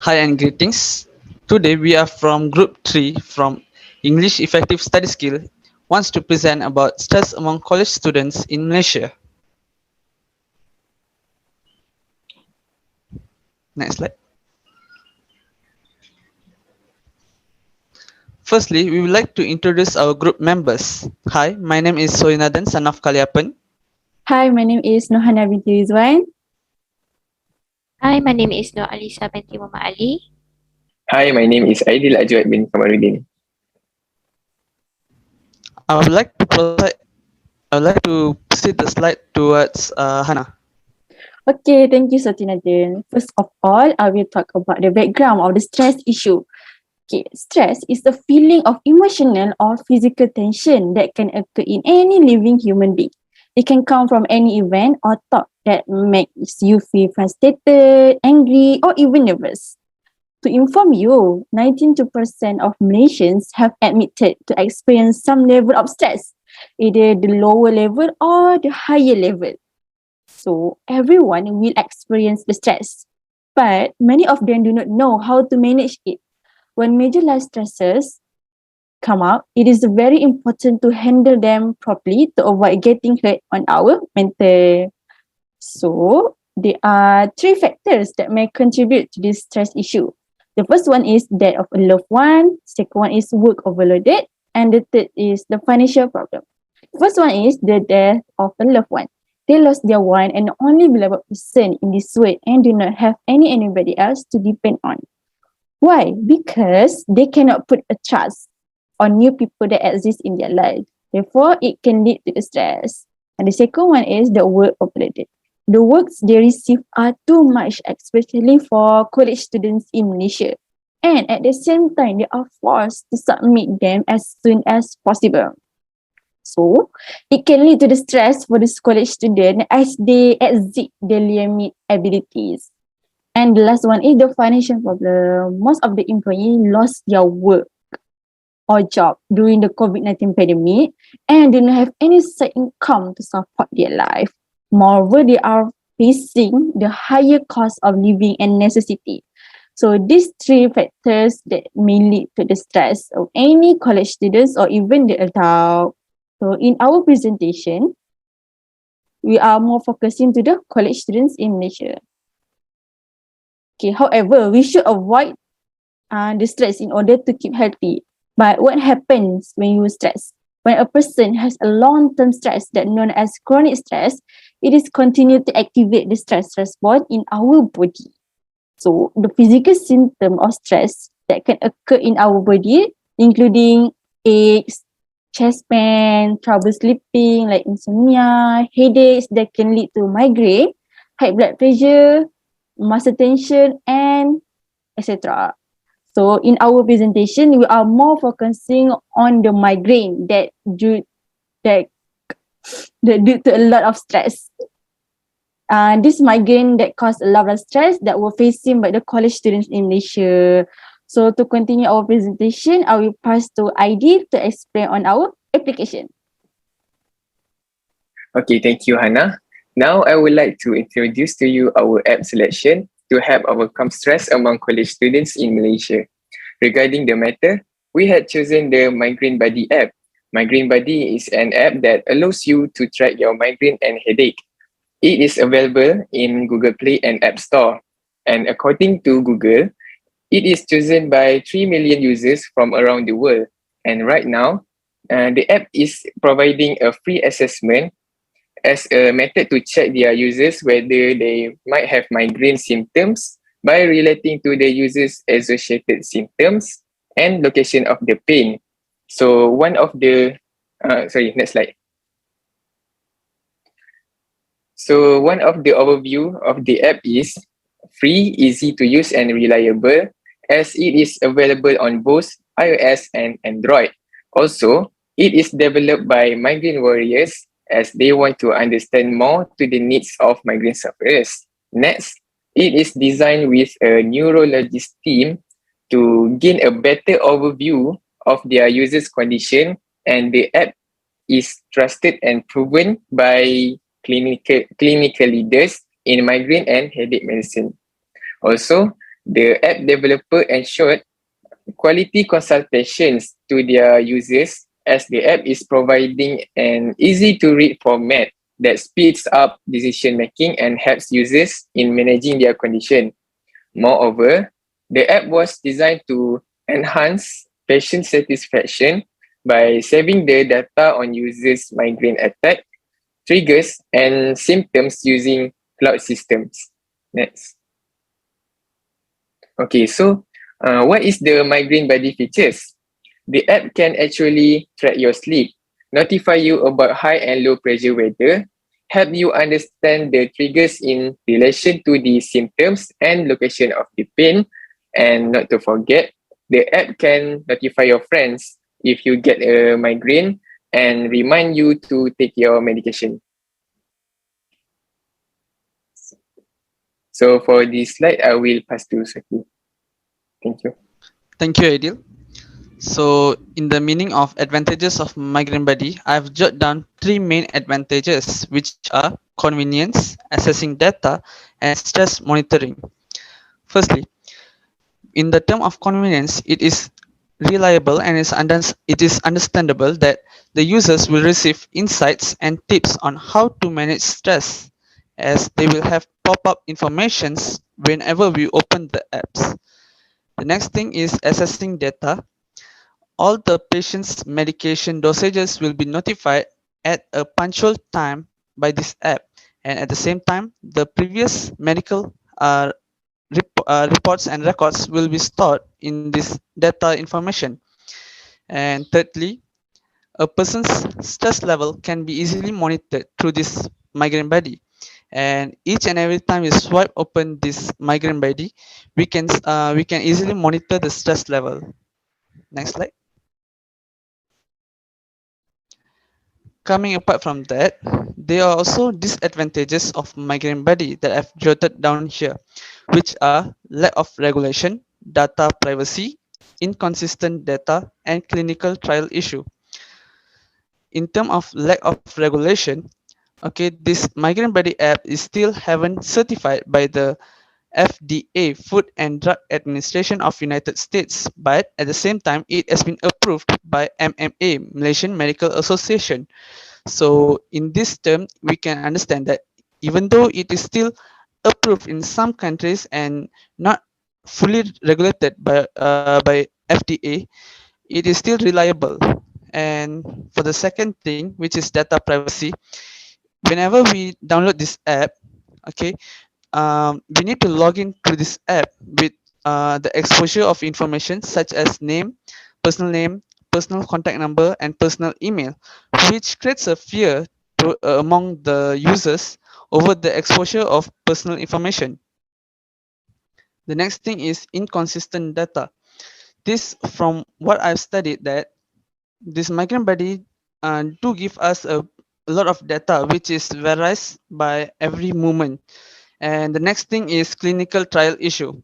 Hi and greetings. Today we are from Group 3 from English Effective Study Skill wants to present about stress among college students in Malaysia. Next slide. Firstly, we would like to introduce our group members. Hi, my name is Sothinathan, son of Kaliapan. Hi, my name is Nur Hannah binti Rizwan. Hi, my name is Nur Alissa binti Muhammad Ali. Hi, my name is Aidil Ajwad bin Kamaruddin. I would like to proceed the slide towards Hannah. Okay, thank you, Sothinathan. First of all, I will talk about the background of the stress issue. Okay, stress is the feeling of emotional or physical tension that can occur in any living human being. It can come from any event or thought that makes you feel frustrated, angry, or even nervous. To inform you, 92% of Malaysians have admitted to experience some level of stress, either the lower level or the higher level. So everyone will experience the stress, but many of them do not know how to manage it. When major life stresses come up, it is very important to handle them properly to avoid getting hurt on our mental. So there are three factors that may contribute to this stress issue. The first one is death of a loved one, second one is work overloaded, and the third is the financial problem. First one is the death of a loved one. They lost their one and only beloved person in this world and do not have anybody else to depend on. Why? Because they cannot put a trust on new people that exist in their life. Therefore, it can lead to the stress. And the second one is the work overloaded. The works they receive are too much, especially for college students in Malaysia. And at the same time, they are forced to submit them as soon as possible. So, it can lead to the stress for the college student as they exceed their limit abilities. And the last one is the financial problem. Most of the employees lost their work or job during the COVID-19 pandemic and do not have any side income to support their life. Moreover, they are facing the higher cost of living and necessity. So these three factors that may lead to the stress of any college students or even the adult. So in our presentation, we are more focusing to the college students in Malaysia. Okay, however, we should avoid the stress in order to keep healthy. But what happens when you stress? When a person has a long-term stress that known as chronic stress, it is continued to activate the stress response in our body. So the physical symptom of stress that can occur in our body, including aches, chest pain, trouble sleeping like insomnia, headaches that can lead to migraine, high blood pressure, muscle tension, and etc. So in our presentation, we are more focusing on the migraine that due to a lot of stress. This migraine that caused a lot of stress that were facing by the college students in Malaysia. So to continue our presentation, I will pass to Aidil to explain on our application. Okay, thank you, Hannah. Now, I would like to introduce to you our app selection to help overcome stress among college students in Malaysia. Regarding the matter, we had chosen the Migraine Buddy app. Migraine Buddy is an app that allows you to track your migraine and headache. It is available in Google Play and App Store. And according to Google, it is chosen by 3 million users from around the world. And right now, the app is providing a free assessment as a method to check their users whether they might have migraine symptoms by relating to the user's associated symptoms and location of the pain. So one of the, next slide. So one of the overview of the app is free, easy to use and reliable as it is available on both iOS and Android. Also, it is developed by migraine warriors as they want to understand more to the needs of migraine sufferers. Next, it is designed with a neurologist team to gain a better overview of their users' condition, and the app is trusted and proven by clinical leaders in migraine and headache medicine. Also, The app developer ensured quality consultations to their users as the app is providing an easy to read format that speeds up decision making and helps users in managing their condition. Moreover, the app was designed to enhance patient satisfaction by saving the data on users' migraine attack, triggers, and symptoms using cloud systems. Next. Okay, so what is the Migraine Buddy features? The app can actually track your sleep, notify you about high and low pressure weather, help you understand the triggers in relation to the symptoms and location of the pain, and not to forget, the app can notify your friends if you get a migraine and remind you to take your medication. So for this slide, I will pass to Saki. Thank you. Thank you, Aidil. So, in the meaning of advantages of Migraine Buddy, I've jotted down three main advantages, which are convenience, accessing data, and stress monitoring. Firstly, in the term of convenience, it is reliable and it is understandable that the users will receive insights and tips on how to manage stress, as they will have pop-up informations whenever we open the apps. The next thing is assessing data. All the patient's medication dosages will be notified at a punctual time by this app, and at the same time, the previous medical reports and records will be stored in this data information. And thirdly, a person's stress level can be easily monitored through this Migraine Buddy. And each and every time you swipe open this Migraine Buddy, we can easily monitor the stress level. Next slide. Coming apart from that, there are also disadvantages of Migraine Buddy that I've jotted down here, which are lack of regulation, data privacy, inconsistent data, and clinical trial issue. In terms of lack of regulation, okay, this Migraine Buddy app is still haven't certified by the FDA, Food and Drug Administration of United States, but at the same time, it has been approved by MMA, Malaysian Medical Association. So in this term, we can understand that even though it is still approved in some countries and not fully regulated by FDA, it is still reliable. And for the second thing, which is data privacy, whenever we download this app, okay, we need to log in to this app with the exposure of information such as name, personal contact number, and personal email, which creates a fear among the users over the exposure of personal information. The next thing is inconsistent data. This, from what I've studied, that this Migraine Buddy do give us a lot of data, which is varies by every moment. And the next thing is clinical trial issue.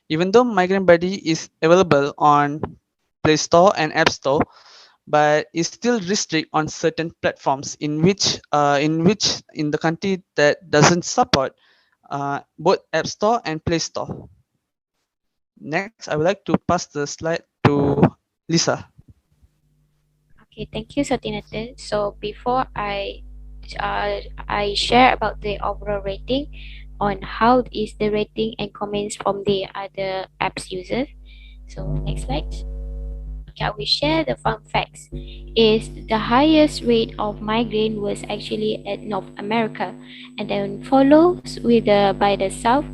Even though Migraine Buddy is available on Play Store and App Store, but is still restrict on certain platforms in the country that doesn't support both App Store and Play Store. Next, I would like to pass the slide to Lisa. Okay, thank you, Sothinathan. So before I share about the overall rating on how is the rating and comments from the other apps users. So next slide. Okay, I will share the fun facts. Is the highest rate of migraine was actually at North America, and then follows with by the South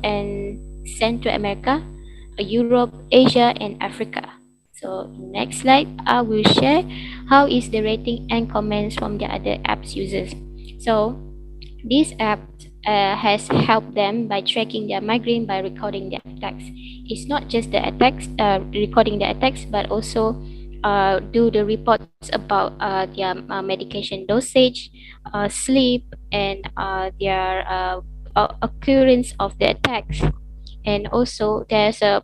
and Central America, Europe, Asia, and Africa. So next slide, I will share how is the rating and comments from the other apps users. So this app has helped them by tracking their migraine by recording their attacks. It's not just the attacks, recording the attacks, but also do the reports about their medication dosage, sleep, and their occurrence of the attacks. And also there's the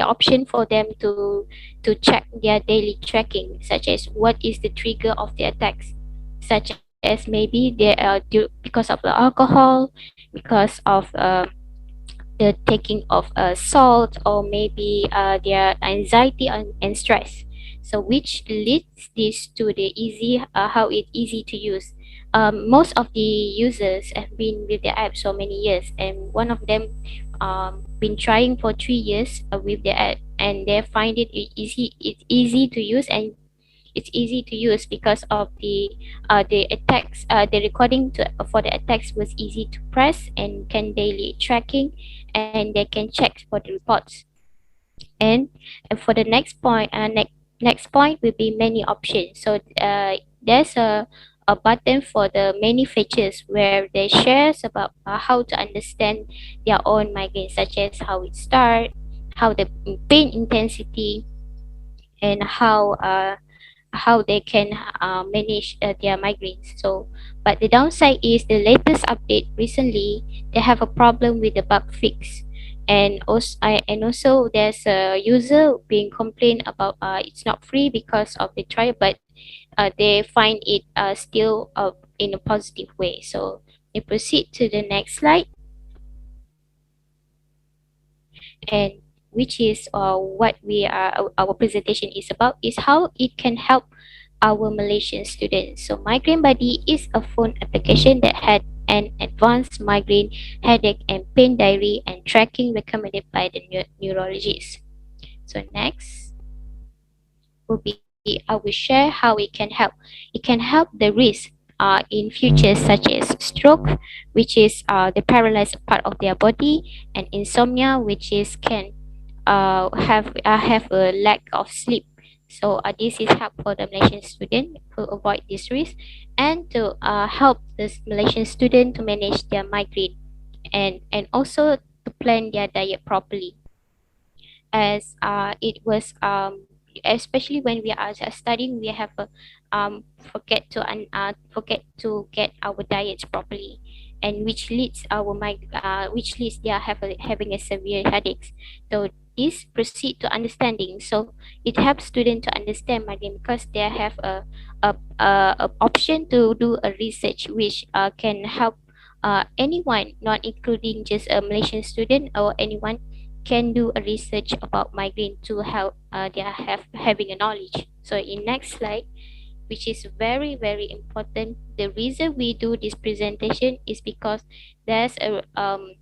option for them to check their daily tracking, such as what is the trigger of the attacks, such as maybe they are because of the alcohol, because of the taking of salt, or maybe their anxiety and stress. So which leads this to the easy how it easy to use. Most of the users have been with the app so many years, and one of them been trying for 3 years with the app, and they find easy. It's easy to use, and it's easy to use because of the attacks. The recording for the attacks was easy to press and can daily tracking, and they can check for the reports. And, and for the next point will be many options. So there's a button for the many features where they shares about how to understand their own migraine, such as how it start, how the pain intensity, and how they can manage their migraines. So, but the downside is the latest update recently they have a problem with the bug fix, and also there's a user being complained about it's not free because of the trial, but they find it still in a positive way. So they proceed to the next slide, and which is what we are our presentation is about, is how it can help our Malaysian students. So Migraine Buddy is a phone application that had an advanced migraine, headache, and pain diary and tracking recommended by the neurologist. So next will be I will share how it can help. It can help the risk in futures such as stroke, which is the paralyzed part of their body, and insomnia, which is can have a lack of sleep. So this is help for the Malaysian student to avoid this risk, and to help the Malaysian student to manage their migraine, and also to plan their diet properly, as it was especially when we are studying, we have a forget to get our diets properly, and which leads they are having a severe headaches. So this proceed to understanding. So it helps students to understand migraine because they have a option to do a research, which can help anyone, not including just a Malaysian student, or anyone can do a research about migraine to help they have having a knowledge. So in next slide, which is very very important, the reason we do this presentation is because there's a um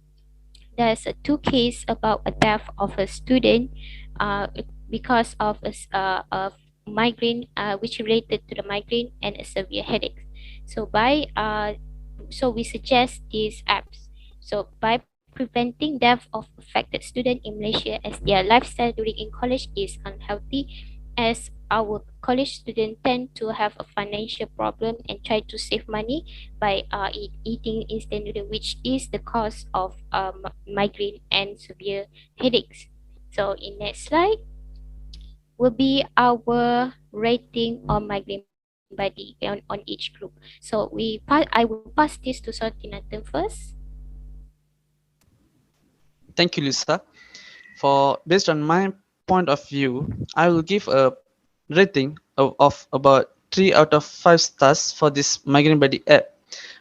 there's a two case about a death of a student uh because of of migraine, which related to the migraine and a severe headache. So by so we suggest these apps. So by preventing death of affected student in Malaysia, as their lifestyle during in college is unhealthy, as our college students tend to have a financial problem and try to save money by eating instant noodle, which is the cause of migraine and severe headaches. So in next slide will be our rating on Migraine Buddy on each group. So I will pass this to Sothinathan first. Thank you, Lisa. For based on my point of view, I will give a rating of about 3 out of 5 stars for this Migraine Buddy app.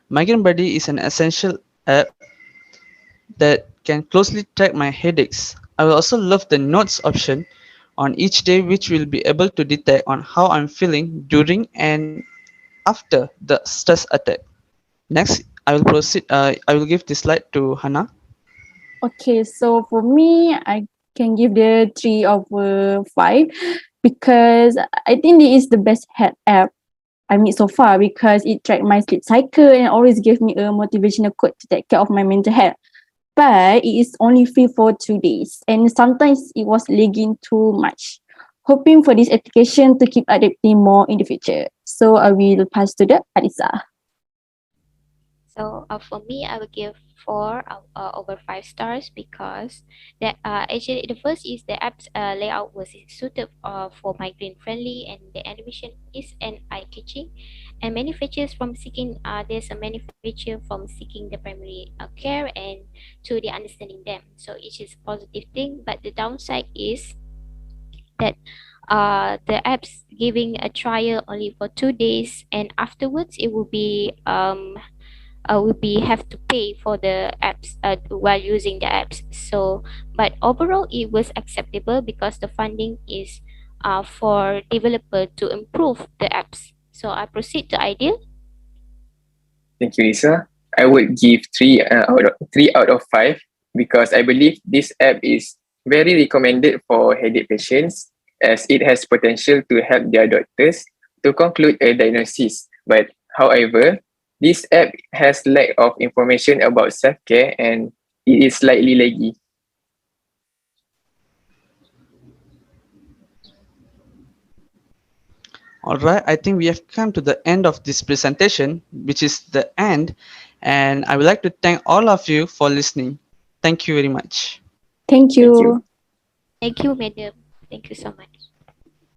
Migraine Buddy is an essential app that can closely track my headaches. I will also love the notes option on each day, which will be able to detect on how I'm feeling during and after the stress attack. Next, I will proceed. I will give this slide to Hannah. Okay, so for me, I can give the 3/5 because I think it is the best head app I made so far because it tracked my sleep cycle and always gave me a motivational quote to take care of my mental health. But it is only free for 2 days and sometimes it was lagging too much. Hoping for this application to keep adapting more in the future. So I will pass to the Alissa. So for me, I will give 4 over 5 stars because that actually the first is the app's layout was suited for migraine friendly, and the animation is an eye catching, and many features from seeking there's a many feature from seeking the primary care and to the understanding them. So it is a positive thing, but the downside is that the app's giving a trial only for 2 days, and afterwards it will be will be have to pay for the apps while using the apps. So, but overall, it was acceptable because the funding is for developer to improve the apps. So I proceed to Aidil. Thank you, Lisa. I would give 3 out of 5 because I believe this app is very recommended for headache patients as it has potential to help their doctors to conclude a diagnosis. But however, this app has lack of information about self-care and it is slightly laggy. Alright, I think we have come to the end of this presentation, which is the end, and I would like to thank all of you for listening. Thank you very much. Thank Thank you. you. Thank you, madam. Thank you so much.